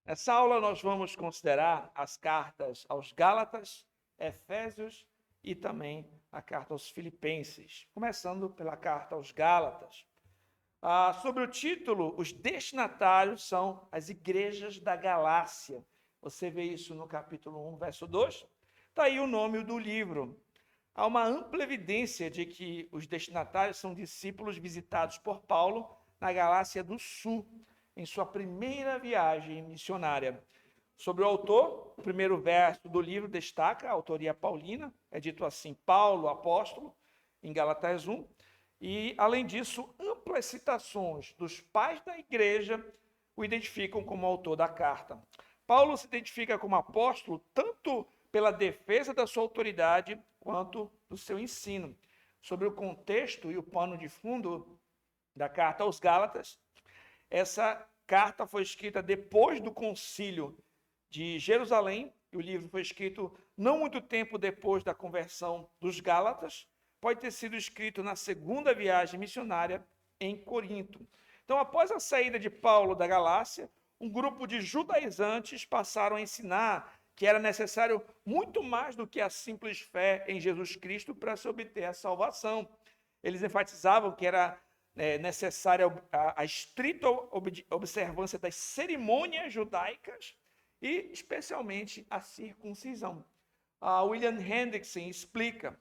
Nessa aula nós vamos considerar as cartas aos Gálatas, Efésios e também a carta aos Filipenses, começando pela carta aos Gálatas. Sobre o título, os destinatários são as igrejas da Galácia. Você vê isso no capítulo 1, verso 2. Está aí o nome do livro. Há uma ampla evidência de que os destinatários são discípulos visitados por Paulo na Galácia do Sul, em sua primeira viagem missionária. Sobre o autor, o primeiro verso do livro destaca a autoria paulina, é dito assim, Paulo, apóstolo, em Gálatas 1, e, além disso, amplas citações dos pais da igreja o identificam como autor da carta. Paulo se identifica como apóstolo tanto pela defesa da sua autoridade quanto do seu ensino. Sobre o contexto e o pano de fundo da carta aos Gálatas, essa carta foi escrita depois do concílio de Jerusalém, e o livro foi escrito não muito tempo depois da conversão dos Gálatas, pode ter sido escrito na segunda viagem missionária em Corinto. Então, após a saída de Paulo da Galácia, um grupo de judaizantes passaram a ensinar que era necessário muito mais do que a simples fé em Jesus Cristo para se obter a salvação. Eles enfatizavam que era necessária a estrita observância das cerimônias judaicas e, especialmente, a circuncisão. William Hendrickson explica: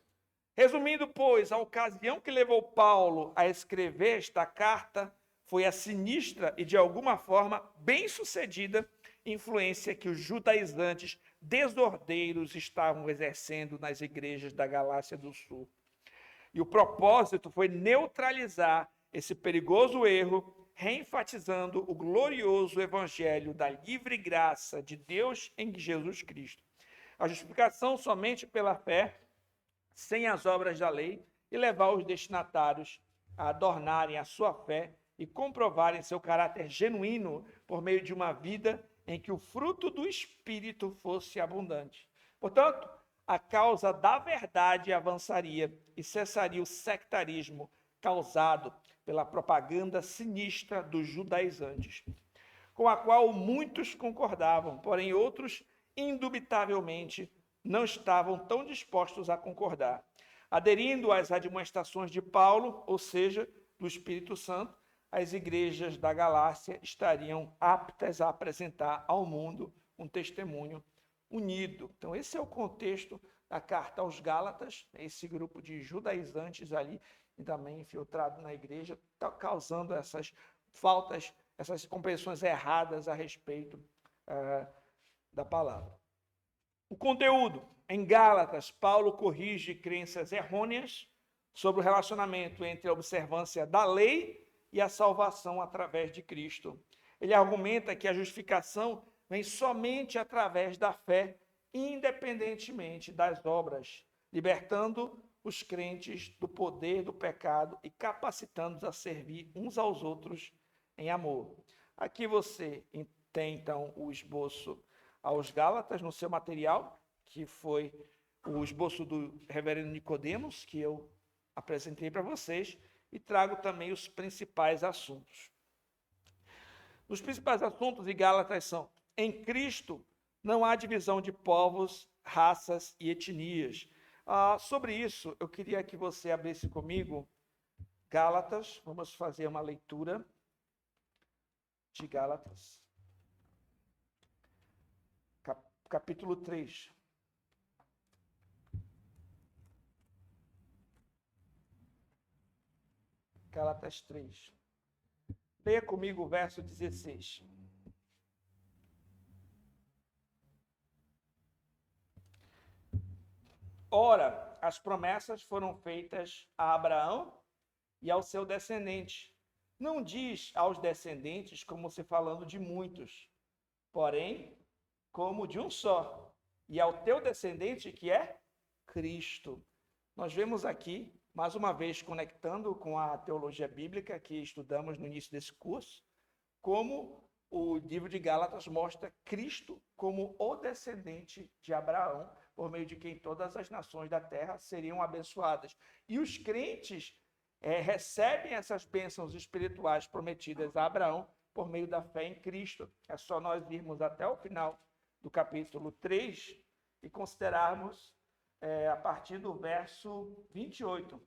resumindo, pois, a ocasião que levou Paulo a escrever esta carta foi a sinistra e, de alguma forma, bem-sucedida influência que os judaizantes desordeiros estavam exercendo nas igrejas da Galácia do Sul. E o propósito foi neutralizar esse perigoso erro, reenfatizando o glorioso evangelho da livre graça de Deus em Jesus Cristo. A justificação somente pela fé, sem as obras da lei, e levar os destinatários a adornarem a sua fé e comprovarem seu caráter genuíno por meio de uma vida em que o fruto do Espírito fosse abundante. Portanto, a causa da verdade avançaria e cessaria o sectarismo causado pela propaganda sinistra dos judaizantes, com a qual muitos concordavam, porém outros, indubitavelmente, não estavam tão dispostos a concordar. Aderindo às admoestações de Paulo, ou seja, do Espírito Santo, as igrejas da Galácia estariam aptas a apresentar ao mundo um testemunho unido. Então, esse é o contexto da carta aos Gálatas, esse grupo de judaizantes ali, e também infiltrado na igreja, está causando essas faltas, essas compreensões erradas a respeito da palavra. O conteúdo. Em Gálatas, Paulo corrige crenças errôneas sobre o relacionamento entre a observância da lei e a salvação através de Cristo. Ele argumenta que a justificação vem somente através da fé, independentemente das obras, libertando os crentes do poder do pecado e capacitando-os a servir uns aos outros em amor. Aqui você tem, então, o esboço aos Gálatas no seu material, que foi o esboço do reverendo Nicodemos, que eu apresentei para vocês, e trago também os principais assuntos. Os principais assuntos de Gálatas são: em Cristo não há divisão de povos, raças e etnias. Sobre isso, eu queria que você abrisse comigo Gálatas. Vamos fazer uma leitura de Gálatas, capítulo 3. Gálatas 3. Leia comigo o verso 16. Ora, as promessas foram feitas a Abraão e ao seu descendente. Não diz aos descendentes como se falando de muitos, porém, como de um só, e ao teu descendente, que é Cristo. Nós vemos aqui, mais uma vez, conectando com a teologia bíblica que estudamos no início desse curso, como o livro de Gálatas mostra Cristo como o descendente de Abraão, por meio de quem todas as nações da terra seriam abençoadas. E os crentes recebem essas bênçãos espirituais prometidas a Abraão por meio da fé em Cristo. É só nós irmos até o final do capítulo 3 e considerarmos a partir do verso 28.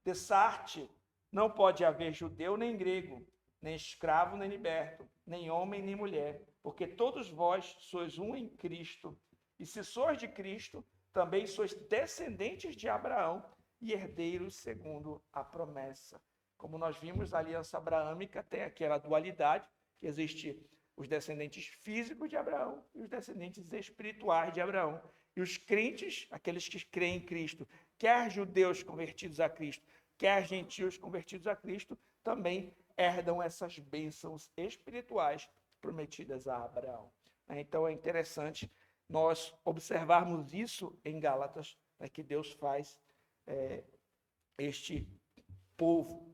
Dessarte não pode haver judeu nem grego, nem escravo nem liberto, nem homem nem mulher, porque todos vós sois um em Cristo. E se sois de Cristo, também sois descendentes de Abraão e herdeiros segundo a promessa. Como nós vimos, a aliança abraâmica tem aquela dualidade, que existe os descendentes físicos de Abraão e os descendentes espirituais de Abraão. E os crentes, aqueles que creem em Cristo, quer judeus convertidos a Cristo, quer gentios convertidos a Cristo, também herdam essas bênçãos espirituais prometidas a Abraão. Então é interessante nós observarmos isso em Gálatas, que Deus faz este povo.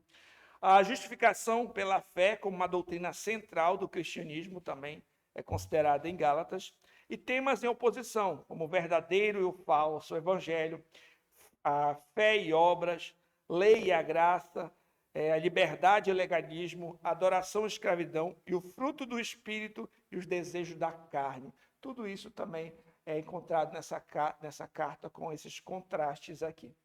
A justificação pela fé como uma doutrina central do cristianismo também é considerada em Gálatas, e temas em oposição, como o verdadeiro e o falso, o evangelho, a fé e obras, lei e a graça, a liberdade e o legalismo, a adoração e a escravidão, e o fruto do Espírito e os desejos da carne. Tudo isso também é encontrado nessa carta com esses contrastes aqui.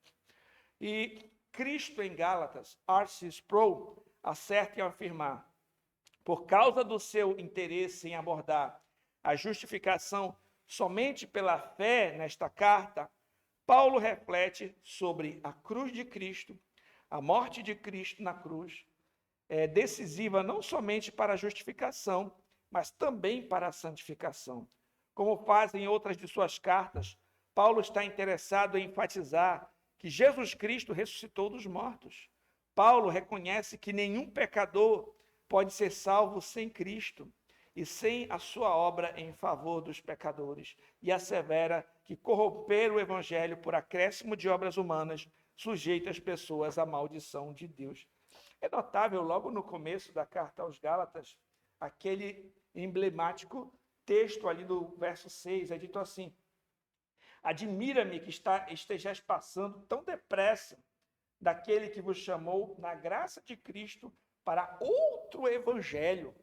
E Cristo em Gálatas, R.C. Sproul, acerta em afirmar, por causa do seu interesse em abordar a justificação somente pela fé nesta carta, Paulo reflete sobre a cruz de Cristo, a morte de Cristo na cruz, decisiva não somente para a justificação, mas também para a santificação. Como faz em outras de suas cartas, Paulo está interessado em enfatizar que Jesus Cristo ressuscitou dos mortos. Paulo reconhece que nenhum pecador pode ser salvo sem Cristo e sem a sua obra em favor dos pecadores, e assevera que corromper o evangelho por acréscimo de obras humanas sujeita as pessoas à maldição de Deus. É notável, logo no começo da carta aos Gálatas, aquele emblemático texto ali do verso 6, é dito assim: admira-me que estejais passando tão depressa daquele que vos chamou na graça de Cristo para outro evangelho,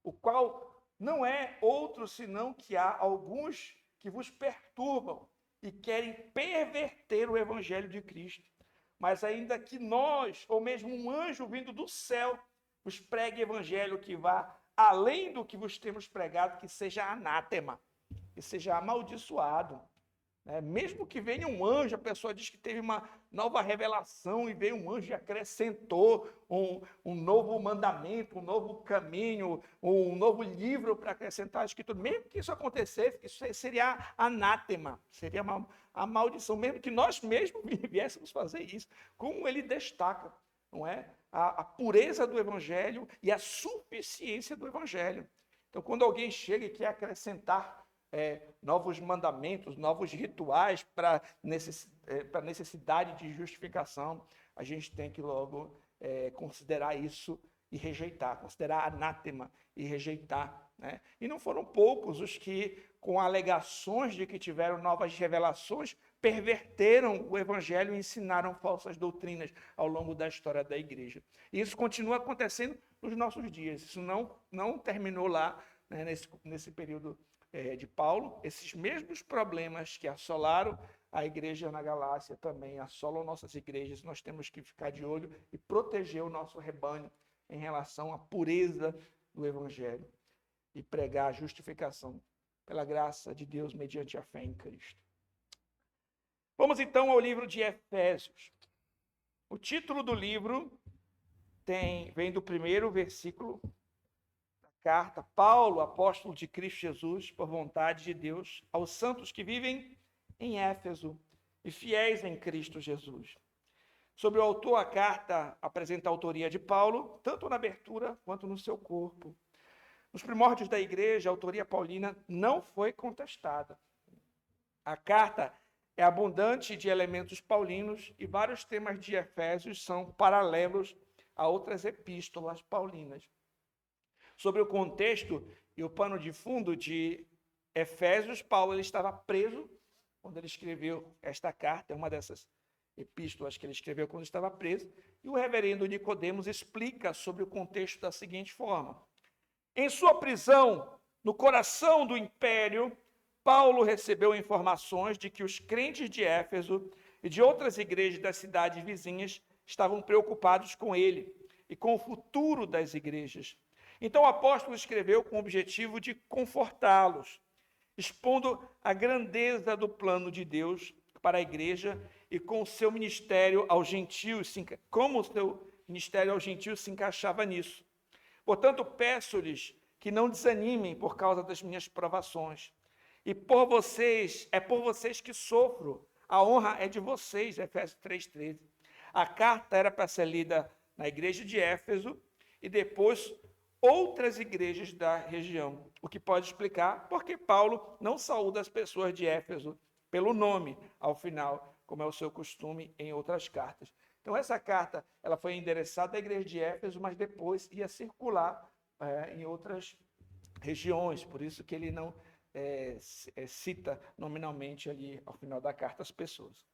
o qual não é outro senão que há alguns que vos perturbam e querem perverter o evangelho de Cristo. Mas ainda que nós, ou mesmo um anjo vindo do céu, vos pregue evangelho que vá além do que vos temos pregado, que seja anátema, que seja amaldiçoado. Mesmo que venha um anjo, a pessoa diz que teve uma nova revelação e veio um anjo e acrescentou um novo mandamento, um novo caminho, um novo livro para acrescentar a escritura. Mesmo que isso acontecesse, isso seria anátema, seria a maldição, mesmo que nós mesmos viéssemos fazer isso. Como ele destaca, não é? A pureza do evangelho e a suficiência do evangelho. Então, quando alguém chega e quer acrescentar novos mandamentos, novos rituais para necessidade de justificação, a gente tem que logo considerar isso e rejeitar, considerar anátema e rejeitar. Né? E não foram poucos os que, com alegações de que tiveram novas revelações, perverteram o evangelho e ensinaram falsas doutrinas ao longo da história da igreja. E isso continua acontecendo nos nossos dias. Isso não terminou lá, né, nesse período de Paulo. Esses mesmos problemas que assolaram a igreja na Galácia também assolam nossas igrejas. Nós temos que ficar de olho e proteger o nosso rebanho em relação à pureza do evangelho e pregar a justificação pela graça de Deus mediante a fé em Cristo. Vamos então ao livro de Efésios. O título do livro vem do primeiro versículo da carta. Paulo, apóstolo de Cristo Jesus, por vontade de Deus, aos santos que vivem em Éfeso e fiéis em Cristo Jesus. Sobre o autor, a carta apresenta a autoria de Paulo, tanto na abertura quanto no seu corpo. Nos primórdios da igreja, a autoria paulina não foi contestada. A carta é abundante de elementos paulinos e vários temas de Efésios são paralelos a outras epístolas paulinas. Sobre o contexto e o pano de fundo de Efésios, Paulo ele estava preso quando ele escreveu esta carta, é uma dessas epístolas que ele escreveu quando estava preso, e o reverendo Nicodemos explica sobre o contexto da seguinte forma: em sua prisão, no coração do império, Paulo recebeu informações de que os crentes de Éfeso e de outras igrejas das cidades vizinhas estavam preocupados com ele e com o futuro das igrejas. Então o apóstolo escreveu com o objetivo de confortá-los, expondo a grandeza do plano de Deus para a igreja e com o seu ministério aos gentios, como o seu ministério aos gentios se encaixava nisso. Portanto, peço-lhes que não desanimem por causa das minhas provações. E por vocês que sofro. A honra é de vocês, Efésios 3,13. A carta era para ser lida na igreja de Éfeso e depois outras igrejas da região. O que pode explicar porque Paulo não saúda as pessoas de Éfeso pelo nome ao final, como é o seu costume em outras cartas. Então essa carta ela foi endereçada à igreja de Éfeso, mas depois ia circular em outras regiões, por isso que ele não cita nominalmente ali ao final da carta as pessoas.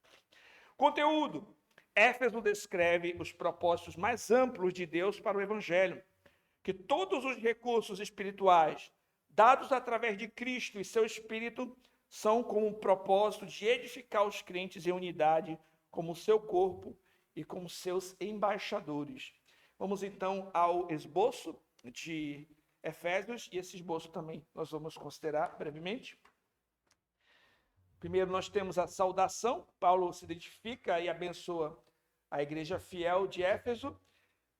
Conteúdo: Éfeso descreve os propósitos mais amplos de Deus para o evangelho, que todos os recursos espirituais dados através de Cristo e seu Espírito são com o propósito de edificar os crentes em unidade como seu corpo e como seus embaixadores. Vamos então ao esboço de Efésios, e esse esboço também nós vamos considerar brevemente. Primeiro nós temos a saudação. Paulo se identifica e abençoa a igreja fiel de Éfeso.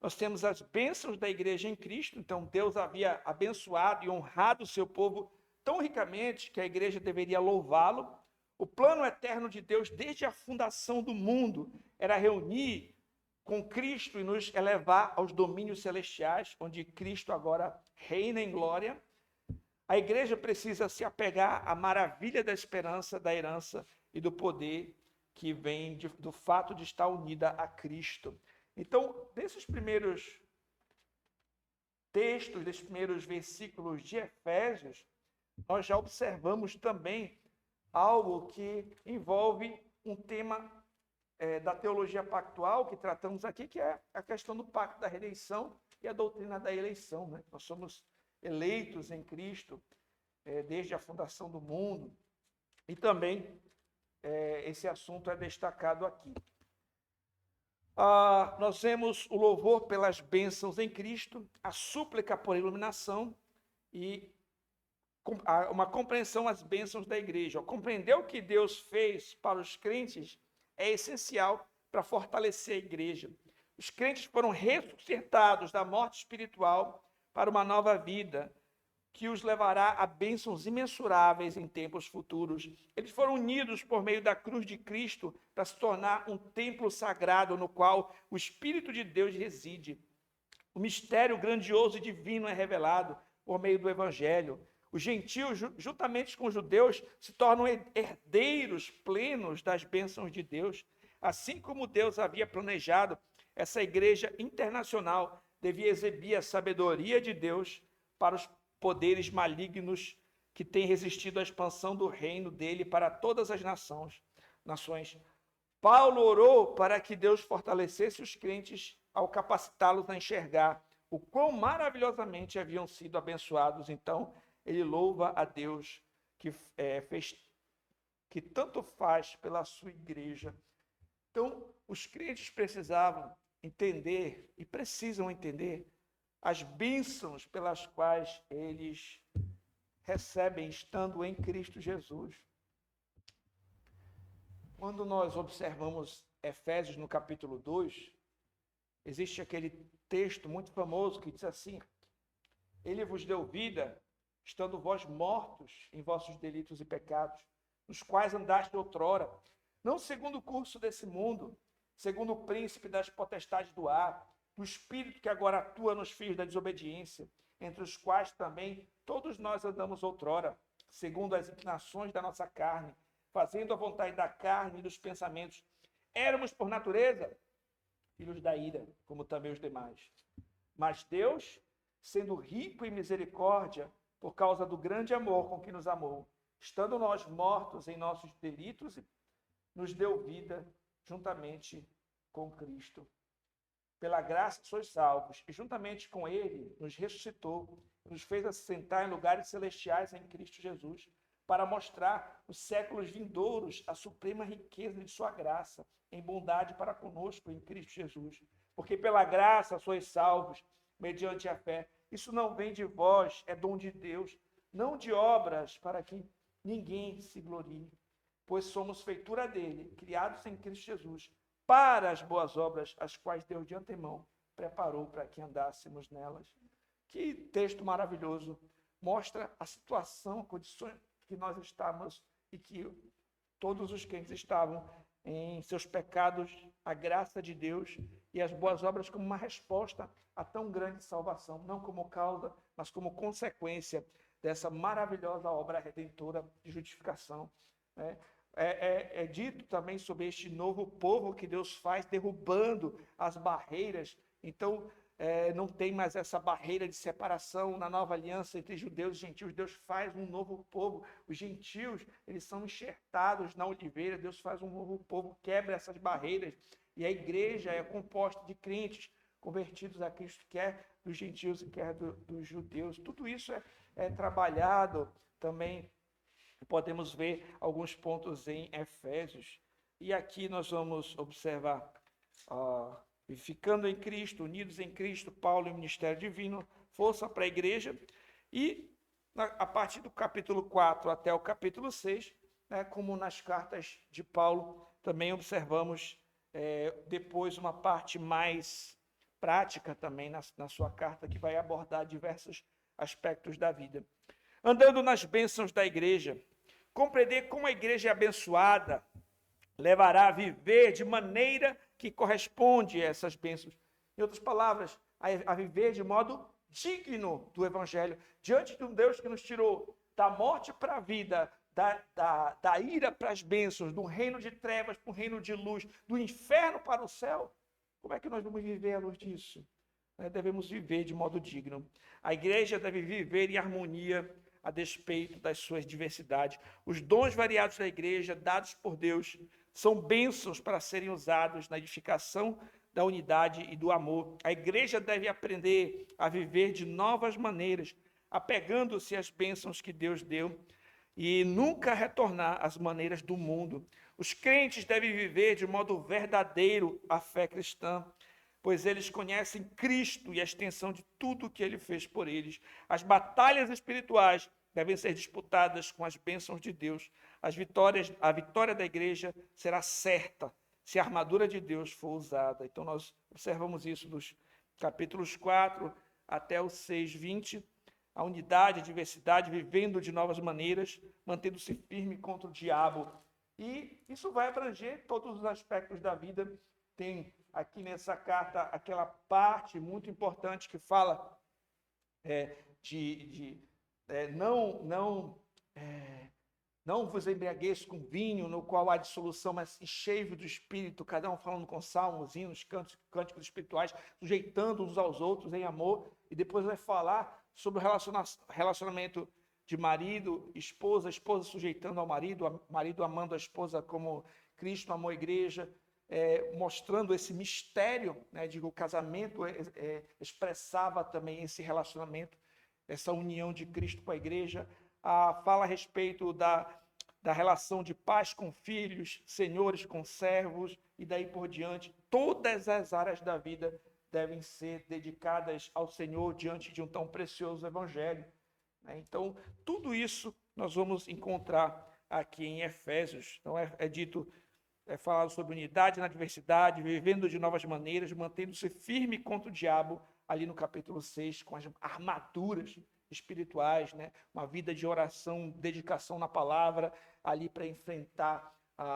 Nós temos as bênçãos da igreja em Cristo. Então Deus havia abençoado e honrado o seu povo tão ricamente que a igreja deveria louvá-lo. O plano eterno de Deus desde a fundação do mundo era reunir com Cristo e nos elevar aos domínios celestiais, onde Cristo agora reina em glória. A igreja precisa se apegar à maravilha da esperança, da herança e do poder que vem do fato de estar unida a Cristo. Então, nesses primeiros textos, desses primeiros versículos de Efésios, nós já observamos também algo que envolve um tema da teologia pactual que tratamos aqui, que é a questão do pacto da redenção e a doutrina da eleição, né? Nós somos eleitos em Cristo desde a fundação do mundo, e também esse assunto é destacado aqui. Nós vemos o louvor pelas bênçãos em Cristo, a súplica por iluminação e uma compreensão das bênçãos da igreja. Compreender o que Deus fez para os crentes é essencial para fortalecer a igreja. Os crentes foram ressuscitados da morte espiritual para uma nova vida, que os levará a bênçãos imensuráveis em tempos futuros. Eles foram unidos por meio da cruz de Cristo para se tornar um templo sagrado no qual o Espírito de Deus reside. O mistério grandioso e divino é revelado por meio do Evangelho. Os gentios, juntamente com os judeus, se tornam herdeiros plenos das bênçãos de Deus. Assim como Deus havia planejado, essa igreja internacional devia exibir a sabedoria de Deus para os poderes malignos que têm resistido à expansão do reino dele para todas as nações. Paulo orou para que Deus fortalecesse os crentes ao capacitá-los a enxergar o quão maravilhosamente haviam sido abençoados. Então, ele louva a Deus que tanto faz pela sua igreja. Então, os crentes precisavam entender e precisam entender as bênçãos pelas quais eles recebem estando em Cristo Jesus. Quando nós observamos Efésios no capítulo 2, existe aquele texto muito famoso que diz assim: ele vos deu vida, estando vós mortos em vossos delitos e pecados, nos quais andaste outrora, não segundo o curso desse mundo, segundo o príncipe das potestades do ar, do espírito que agora atua nos filhos da desobediência, entre os quais também todos nós andamos outrora, segundo as inclinações da nossa carne, fazendo a vontade da carne e dos pensamentos. Éramos, por natureza, filhos da ira, como também os demais. Mas Deus, sendo rico em misericórdia, por causa do grande amor com que nos amou, estando nós mortos em nossos delitos, nos deu vida juntamente com Cristo. Pela graça sois salvos, e juntamente com ele nos ressuscitou, nos fez assentar em lugares celestiais em Cristo Jesus, para mostrar nos séculos vindouros a suprema riqueza de sua graça, em bondade para conosco em Cristo Jesus. Porque pela graça sois salvos, mediante a fé. Isso não vem de vós, é dom de Deus, não de obras, para que ninguém se glorie. Pois somos feitura dele, criados em Cristo Jesus, para as boas obras, as quais Deus de antemão preparou para que andássemos nelas. Que texto maravilhoso! Mostra a situação, a condição que nós estávamos e que todos os crentes estavam em seus pecados, a graça de Deus e as boas obras como uma resposta a tão grande salvação, não como causa, mas como consequência dessa maravilhosa obra redentora de justificação, né? É dito também sobre este novo povo que Deus faz, derrubando as barreiras. Então, não tem mais essa barreira de separação na nova aliança entre judeus e gentios. Deus faz um novo povo. Os gentios, eles são enxertados na oliveira. Deus faz um novo povo, quebra essas barreiras. E a igreja é composta de crentes convertidos a Cristo, quer dos gentios e quer dos judeus. Tudo isso é trabalhado também. Podemos ver alguns pontos em Efésios. E aqui nós vamos observar, ficando em Cristo, unidos em Cristo, Paulo e o ministério divino, força para a igreja. E a partir do capítulo 4 até o capítulo 6, né, como nas cartas de Paulo, também observamos depois uma parte mais prática também na sua carta, que vai abordar diversos aspectos da vida. Andando nas bênçãos da igreja, compreender como a igreja é abençoada, levará a viver de maneira que corresponde a essas bênçãos. Em outras palavras, a viver de modo digno do evangelho, diante de um Deus que nos tirou da morte para a vida, da ira para as bênçãos, do reino de trevas para o reino de luz, do inferno para o céu. Como é que nós vamos viver à luz disso? Devemos viver de modo digno. A igreja deve viver em harmonia a despeito das suas diversidades. Os dons variados da igreja, dados por Deus, são bênçãos para serem usados na edificação da unidade e do amor. A igreja deve aprender a viver de novas maneiras, apegando-se às bênçãos que Deus deu e nunca retornar às maneiras do mundo. Os crentes devem viver de modo verdadeiro a fé cristã, pois eles conhecem Cristo e a extensão de tudo que ele fez por eles. As batalhas espirituais devem ser disputadas com as bênçãos de Deus. A vitória da igreja será certa se a armadura de Deus for usada. Então, nós observamos isso dos capítulos 4 até o 6, 20. A unidade, a diversidade, vivendo de novas maneiras, mantendo-se firme contra o diabo. E isso vai abranger todos os aspectos da vida. Tem aqui nessa carta aquela parte muito importante que fala não vos embriagueis com vinho, no qual há dissolução, mas enchei-vos do Espírito, cada um falando com salmos, hinos, cânticos espirituais, sujeitando uns aos outros em amor. E depois vai falar sobre o relacionamento de marido, esposa sujeitando ao marido amando a esposa como Cristo amou a igreja, mostrando esse mistério, né, de que o casamento expressava também esse relacionamento, essa união de Cristo com a igreja. Fala a respeito da relação de pais com filhos, senhores com servos, e daí por diante. Todas as áreas da vida devem ser dedicadas ao Senhor diante de um tão precioso evangelho. Então, tudo isso nós vamos encontrar aqui em Efésios. Então, é falado sobre unidade na diversidade, vivendo de novas maneiras, mantendo-se firme contra o diabo, ali no capítulo 6, com as armaduras espirituais, né? Uma vida de oração, dedicação na palavra, ali para enfrentar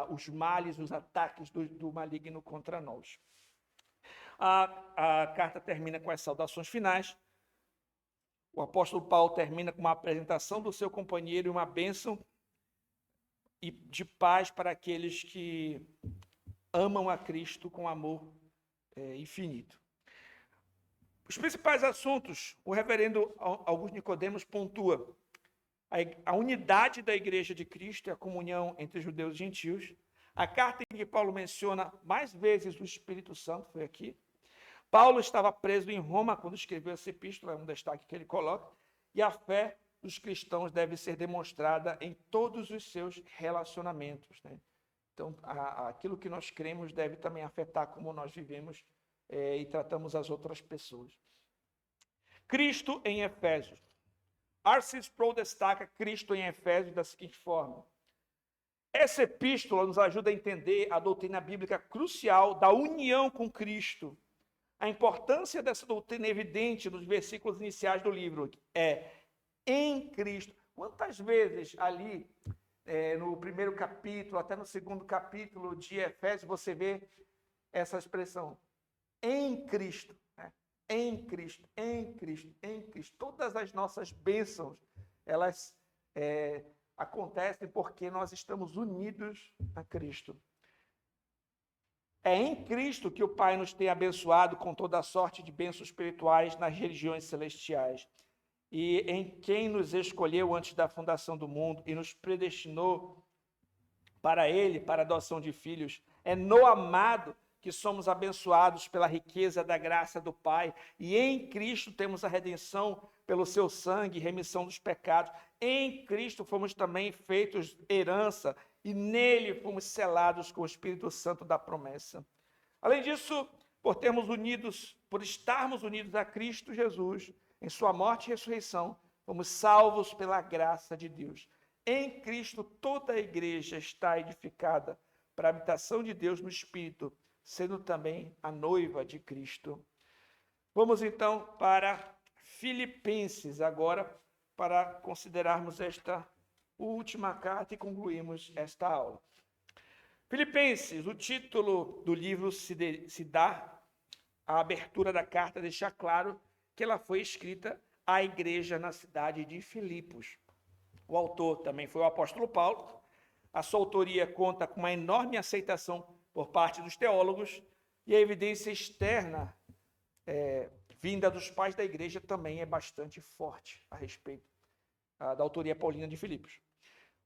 os males, os ataques do maligno contra nós. A carta termina com as saudações finais. O apóstolo Paulo termina com uma apresentação do seu companheiro e uma bênção e de paz para aqueles que amam a Cristo com amor infinito. Os principais assuntos, o reverendo Augusto Nicodemos pontua a unidade da igreja de Cristo e a comunhão entre judeus e gentios, A carta em que Paulo menciona mais vezes o Espírito Santo foi aqui. Paulo estava preso em Roma quando escreveu essa epístola, é um destaque que ele coloca, e a fé dos cristãos deve ser demonstrada em todos os seus relacionamentos, né? Então, aquilo que nós cremos deve também afetar como nós vivemos e tratamos as outras pessoas. Cristo em Efésios. R.C. Sproul destaca Cristo em Efésios da seguinte forma: essa epístola nos ajuda a entender a doutrina bíblica crucial da união com Cristo. A importância dessa doutrina é evidente nos versículos iniciais do livro. É em Cristo. Quantas vezes ali, no primeiro capítulo, até no segundo capítulo de Efésios, você vê essa expressão? Em Cristo. Né? Em Cristo, em Cristo, em Cristo. Todas as nossas bênçãos, elas acontecem porque nós estamos unidos a Cristo. É em Cristo que o Pai nos tem abençoado com toda a sorte de bênçãos espirituais nas regiões celestiais. E em quem nos escolheu antes da fundação do mundo e nos predestinou para Ele, para a adoção de filhos. É no amado que somos abençoados pela riqueza da graça do Pai. E em Cristo temos a redenção pelo seu sangue, remissão dos pecados. Em Cristo fomos também feitos herança e nele fomos selados com o Espírito Santo da promessa. Além disso, por estarmos unidos a Cristo Jesus, em sua morte e ressurreição, fomos salvos pela graça de Deus. Em Cristo toda a igreja está edificada para a habitação de Deus no Espírito, sendo também a noiva de Cristo. Vamos então para Filipenses agora, para considerarmos esta última carta e concluirmos esta aula. Filipenses, o título do livro se dá, a abertura da carta deixa claro que ela foi escrita à igreja na cidade de Filipos. O autor também foi o apóstolo Paulo. A sua autoria conta com uma enorme aceitação por parte dos teólogos e a evidência externa vinda dos pais da igreja também é bastante forte a respeito da autoria paulina de Filipos.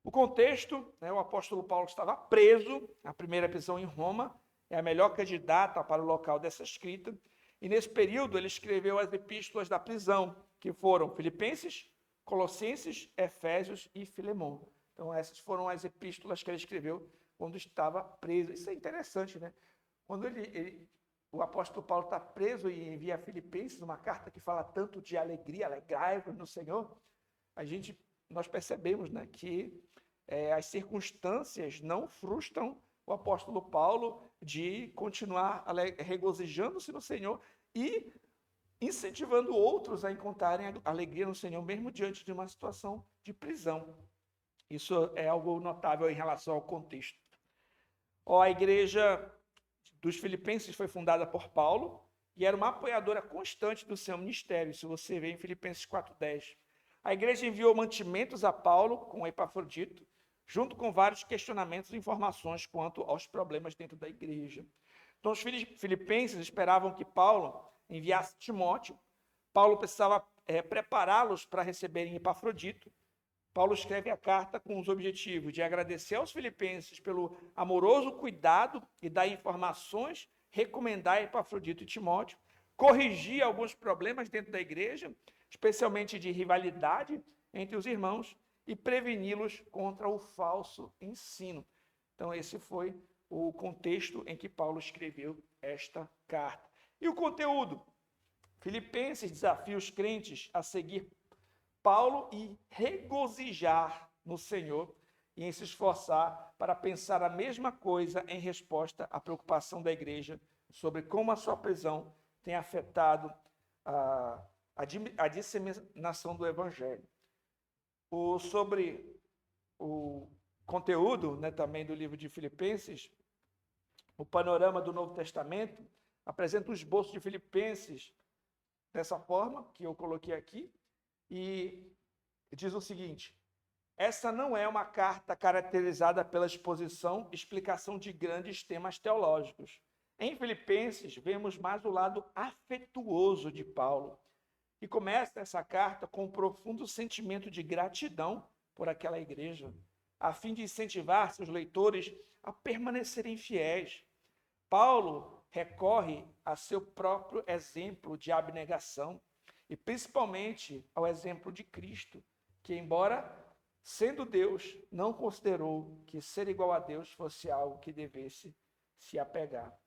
O contexto, o apóstolo Paulo estava preso, a primeira prisão em Roma, é a melhor candidata para o local dessa escrita, e nesse período ele escreveu as epístolas da prisão, que foram Filipenses, Colossenses, Efésios e Filemão. Então essas foram as epístolas que ele escreveu quando estava preso. Isso é interessante, né? Quando o apóstolo Paulo está preso e envia a Filipenses uma carta que fala tanto de alegria, alegrai-vos no Senhor, nós percebemos, né, que as circunstâncias não frustram o apóstolo Paulo de continuar regozijando-se no Senhor e incentivando outros a encontrarem alegria no Senhor, mesmo diante de uma situação de prisão. Isso é algo notável em relação ao contexto. A igreja dos Filipenses foi fundada por Paulo e era uma apoiadora constante do seu ministério. Isso você vê em Filipenses 4:10. A igreja enviou mantimentos a Paulo com Epafrodito, junto com vários questionamentos e informações quanto aos problemas dentro da igreja. Então, os filipenses esperavam que Paulo enviasse Timóteo. Paulo precisava prepará-los para receberem Epafrodito. Paulo escreve a carta com os objetivos de agradecer aos filipenses pelo amoroso cuidado e dar informações, recomendar Epafrodito e Timóteo, corrigir alguns problemas dentro da igreja, especialmente de rivalidade entre os irmãos, e preveni-los contra o falso ensino. Então, esse foi o contexto em que Paulo escreveu esta carta. E o conteúdo? Filipenses desafia os crentes a seguir Paulo e regozijar no Senhor e em se esforçar para pensar a mesma coisa em resposta à preocupação da igreja sobre como a sua prisão tem afetado a disseminação do Evangelho. Sobre o conteúdo, também do livro de Filipenses, o panorama do Novo Testamento apresenta o esboço de Filipenses dessa forma, que eu coloquei aqui, e diz o seguinte: essa não é uma carta caracterizada pela exposição e explicação de grandes temas teológicos. Em Filipenses, vemos mais o lado afetuoso de Paulo, que começa essa carta com um profundo sentimento de gratidão por aquela igreja. a fim de incentivar seus leitores a permanecerem fiéis. Paulo recorre a seu próprio exemplo de abnegação e principalmente ao exemplo de Cristo, que, embora sendo Deus, não considerou que ser igual a Deus fosse algo que devesse se apegar.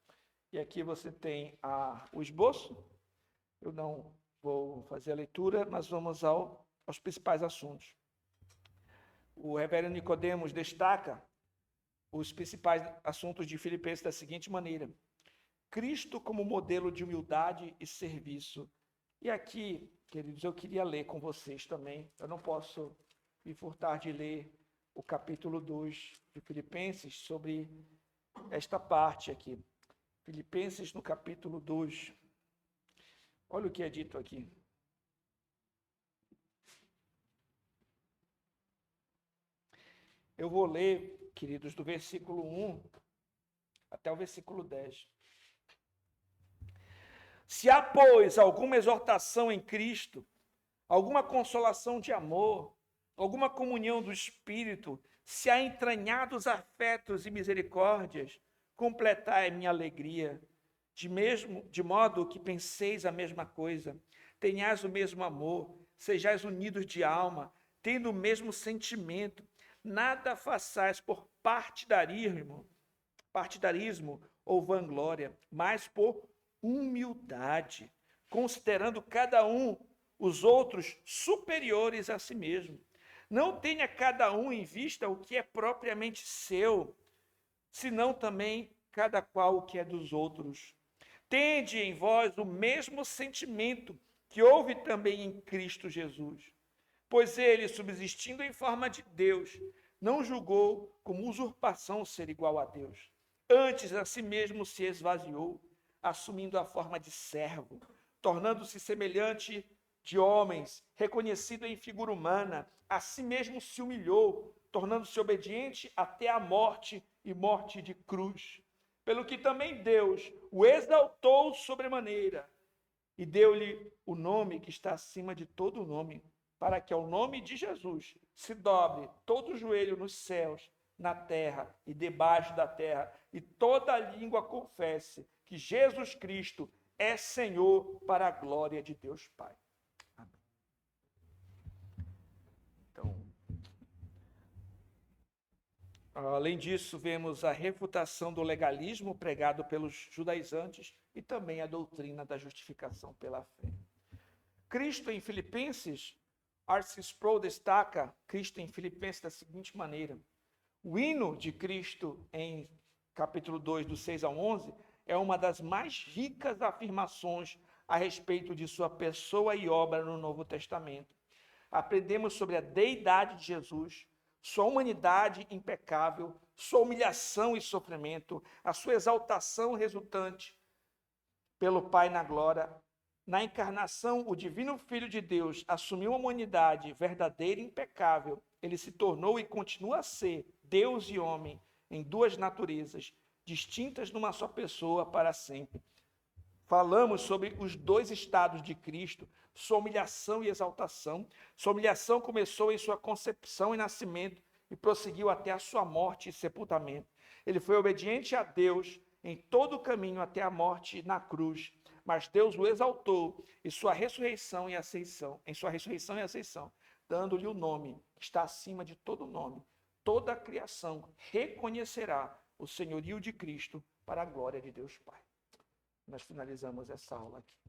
E aqui você tem o esboço. Eu não vou fazer a leitura, mas vamos aos principais assuntos. O reverendo Nicodemos destaca os principais assuntos de Filipenses da seguinte maneira: Cristo como modelo de humildade e serviço. E aqui, queridos, eu queria ler com vocês também. Eu não posso me furtar de ler o capítulo 2 de Filipenses sobre esta parte aqui. Filipenses no capítulo 2. Olha o que é dito aqui. Eu vou ler, queridos, do versículo 1 até o versículo 10. Se há, pois, alguma exortação em Cristo, alguma consolação de amor, alguma comunhão do Espírito, se há entranhados afetos e misericórdias, completai minha alegria, de modo que penseis a mesma coisa, tenhais o mesmo amor, sejais unidos de alma, tendo o mesmo sentimento, nada façais por partidarismo ou vanglória, mas por humildade, considerando cada um os outros superiores a si mesmo. Não tenha cada um em vista o que é propriamente seu, senão também cada qual o que é dos outros. Tende em vós o mesmo sentimento que houve também em Cristo Jesus. Pois ele, subsistindo em forma de Deus, não julgou como usurpação ser igual a Deus. Antes, a si mesmo se esvaziou, assumindo a forma de servo, tornando-se semelhante de homens, reconhecido em figura humana, a si mesmo se humilhou, tornando-se obediente até a morte e morte de cruz. Pelo que também Deus o exaltou sobremaneira e deu-lhe o nome que está acima de todo nome, para que ao nome de Jesus se dobre todo o joelho nos céus, na terra e debaixo da terra, e toda língua confesse que Jesus Cristo é Senhor, para a glória de Deus Pai. Amém. Então, além disso, vemos a refutação do legalismo pregado pelos judaizantes e também a doutrina da justificação pela fé. Cristo em Filipenses, R.C. Sproul destaca Cristo em Filipenses da seguinte maneira: o hino de Cristo em capítulo 2, do 6 ao 11, é uma das mais ricas afirmações a respeito de sua pessoa e obra no Novo Testamento. Aprendemos sobre a deidade de Jesus, sua humanidade impecável, sua humilhação e sofrimento, a sua exaltação resultante pelo Pai na glória. Na encarnação, o divino Filho de Deus assumiu a humanidade verdadeira e impecável. Ele se tornou e continua a ser Deus e homem em duas naturezas, distintas numa só pessoa para sempre. Falamos sobre os dois estados de Cristo, sua humilhação e exaltação. Sua humilhação começou em sua concepção e nascimento e prosseguiu até a sua morte e sepultamento. Ele foi obediente a Deus em todo o caminho até a morte na cruz, mas Deus o exaltou em sua ressurreição e ascensão, dando-lhe o nome que está acima de todo nome. Toda a criação reconhecerá o senhorio de Cristo para a glória de Deus Pai. Nós finalizamos essa aula aqui.